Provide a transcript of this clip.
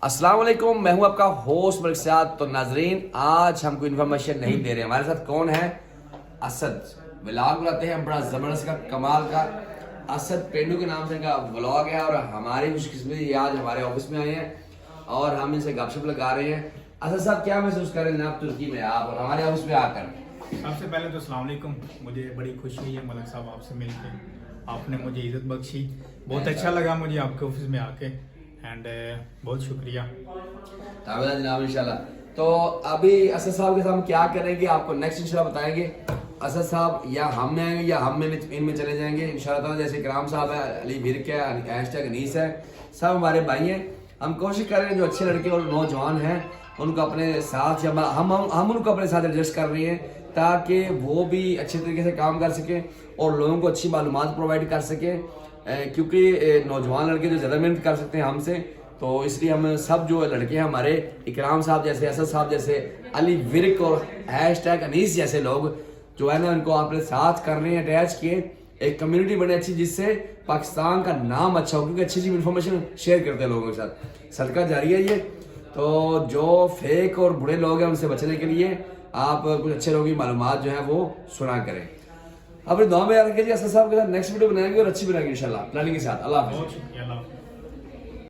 अस्सलाम वालेकुम, मैं हूं आपका होस्ट मलिक सयाद। तो नाजरीन, आज हम कोई इन्फॉर्मेशन नहीं दे रहे। हमारे साथ कौन है? असद। व्लॉग बनाते हैं बड़ा ज़बरदस्त का, कमाल का। असद पेंडू के नाम से इनका व्लॉग है और हमारी खुशकिस्मती आज हमारे ऑफिस में आए हैं और हम इनसे गपशप लगा रहे हैं। असद साहब, क्या महसूस कर रहे हैं जनाब तुर्की में आप और हमारे ऑफिस में आकर? सबसे पहले तो अस्सलाम वालेकुम। मुझे बड़ी खुशी हुई है मलिक साहब आपसे मिलके, आपने मुझे इज़्ज़त बख्शी, बहुत अच्छा लगा मुझे आपके ऑफिस में आके एंड बहुत शुक्रिया। ताबेदार जनाब इंशाल्लाह। तो अभी असद साहब के साथ हम क्या करेंगे आपको नेक्स्ट इंशाल्लाह बताएंगे। असद साहब या हम में आएंगे या हम में इनमें चले जाएंगे इंशाल्लाह। जैसे कराम साहब है, अली विरक है, हैशटैग अनीस है, सब हमारे भाई हैं। हम कोशिश कर रहे हैं जो अच्छे लड़के और नौजवान हैं उनको अपने साथ, या हम उनको अपने साथ एडजस्ट कर रहे हैं ताकि वो भी अच्छे तरीके से काम कर सकें और लोगों को अच्छी मालूमात प्रोवाइड कर सकें, क्योंकि नौजवान लड़के जो ज़्यादा मेहनत कर सकते हैं हमसे, तो इसलिए हम सब जो लड़के हैं हमारे, इकराम साहब जैसे, असद साहब जैसे, अली विरक और हैशटैग अनीस जैसे लोग जो है ना, उनको अपने साथ कर रहे हैं, अटैच किए, एक कम्युनिटी बने अच्छी जिससे पाकिस्तान का नाम अच्छा हो, क्योंकि अच्छी अच्छी इन्फॉर्मेशन शेयर करते हैं लोगों के साथ। सदका जारी है ये। तो जो फेक और बुरे लोग हैं उनसे बचने के लिए आप कुछ अच्छे लोगों की मालूमात जो है वो सुना करें। अपने दुआ में याद रखिए। असद साहब के साथ नेक्स्ट वीडियो बनाएंगे और अच्छी बनाएंगे इंशाल्लाह, प्लानिंग के साथ। अल्लाह हाफ़िज़। बहुत शुक्रिया। अल्लाह हाफ़िज़।